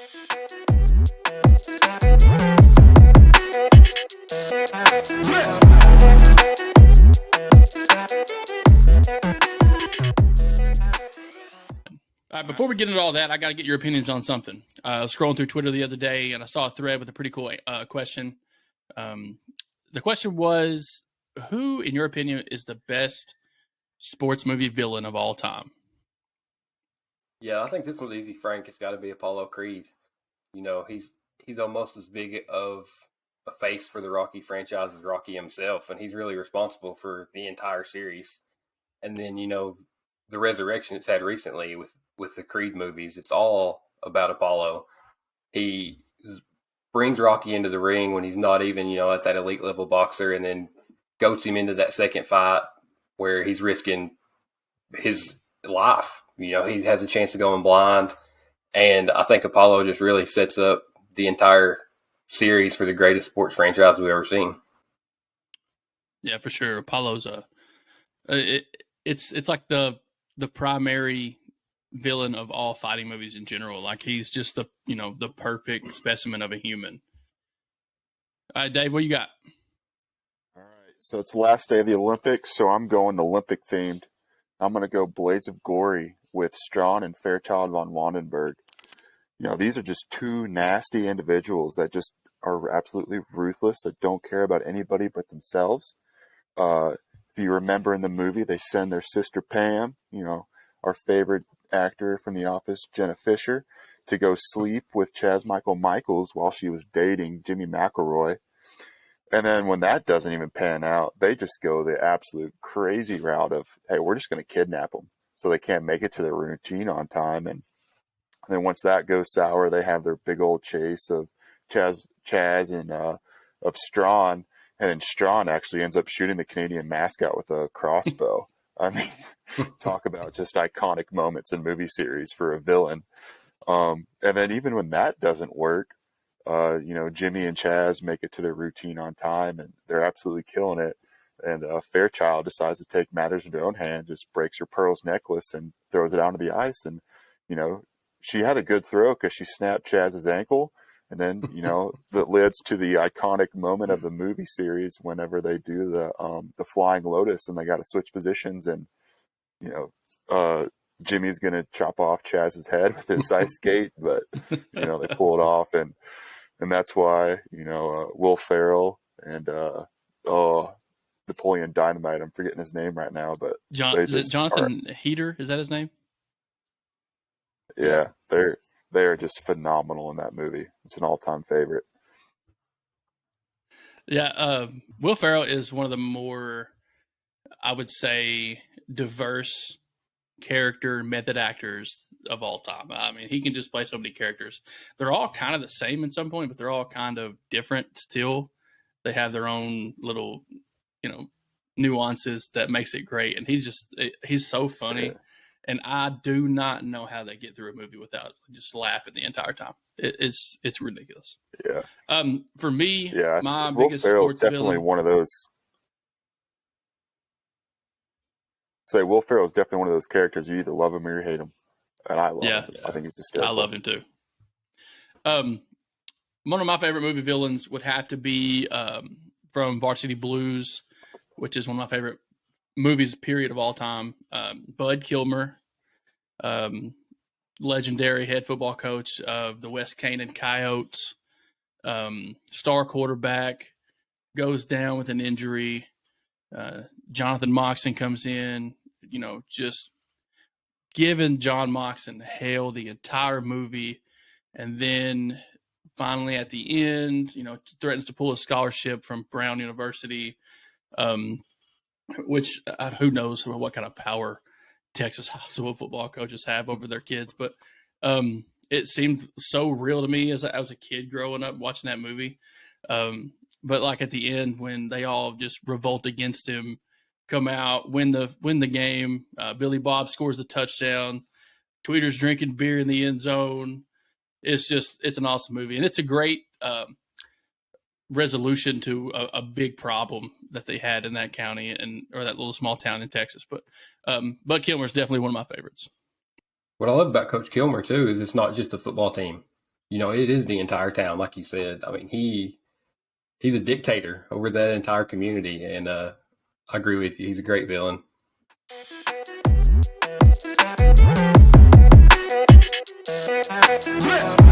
All right, before we get into all that, I got to get your opinions on something. I was scrolling through Twitter the other day, and I saw a thread with a pretty cool question. The question was, who, in your opinion, is the best sports movie villain of all time? Yeah, I think this one's easy, Frank. It's got to be Apollo Creed. You know, he's almost as big of a face for the Rocky franchise as Rocky himself, and he's really responsible for the entire series. And then, you know, the resurrection it's had recently with the Creed movies, it's all about Apollo. He brings Rocky into the ring when he's not even, you know, at that elite level boxer, and then goats him into that second fight where he's risking his life. You know, he has a chance of going blind. And I think Apollo just really sets up the entire series for the greatest sports franchise we've ever seen. Yeah, for sure. Apollo's it's like the primary villain of all fighting movies in general. Like, he's just the perfect specimen of a human. All right, Dave, what you got? All right, so it's the last day of the Olympics, so I'm going Olympic themed. I'm going to go Blades of Glory with Strawn and Fairchild von Wandenberg. You know, these are just two nasty individuals that just are absolutely ruthless, that don't care about anybody but themselves. If you remember in the movie, they send their sister Pam, you know, our favorite actor from The Office, Jenna Fisher, to go sleep with Chaz Michael Michaels while she was dating Jimmy McElroy. And then when that doesn't even pan out, they just go the absolute crazy route of, hey, we're just going to kidnap them so they can't make it to their routine on time. And then once that goes sour, they have their big old chase of Chaz and of Strawn. And then Strawn actually ends up shooting the Canadian mascot with a crossbow. I mean, talk about just iconic moments in movie series for a villain. And then even when that doesn't work, you know, Jimmy and Chaz make it to their routine on time, and they're absolutely killing it. And Fairchild decides to take matters into her own hand, just breaks her pearls necklace and throws it onto the ice. And, you know, she had a good throw because she snapped Chaz's ankle. And then, you know, that leads to the iconic moment of the movie series whenever they do the Flying Lotus and they got to switch positions. And, you know, Jimmy's going to chop off Chaz's head with his ice skate, but, you know, they pull it off. And that's why, you know, Will Ferrell and, Napoleon Dynamite, I'm forgetting his name right now, but is it Jonathan Heater? Is that his name? Yeah, they're just phenomenal in that movie. It's an all-time favorite. Yeah, Will Ferrell is one of the more, I would say, diverse character method actors of all time. I mean, he can just play so many characters. They're all kind of the same at some point, but they're all kind of different still. They have their own little, you know, nuances that makes it great. And he's so funny. Yeah. And I do not know how they get through a movie without just laughing the entire time. It's ridiculous. Yeah. For me, my Will biggest Ferrell's sports definitely villain, one of those. Say Will Ferrell is definitely one of those characters you either love him or you hate him, and I love him. I think he's hysterical. I love him too. One of my favorite movie villains would have to be from Varsity Blues, which is one of my favorite movies period of all time. Bud Kilmer, legendary head football coach of the West Canaan Coyotes, star quarterback, goes down with an injury. Jonathan Moxon comes in, you know, just giving John Moxon hell the entire movie. And then finally at the end, you know, threatens to pull a scholarship from Brown University, which who knows what kind of power Texas high school football coaches have over their kids. But it seemed so real to me as I was a kid growing up watching that movie. But like at the end, when they all just revolt against him, come out, win the game, Billy Bob scores the touchdown, Tweeter's drinking beer in the end zone. It's an awesome movie. And it's a great resolution to a big problem that they had in that county or that little small town in Texas. But Bud Kilmer is definitely one of my favorites. What I love about Coach Kilmer, too, is it's not just a football team. it is the entire town, like you said. I mean, he's a dictator over that entire community, and I agree with you. He's a great villain. Yeah.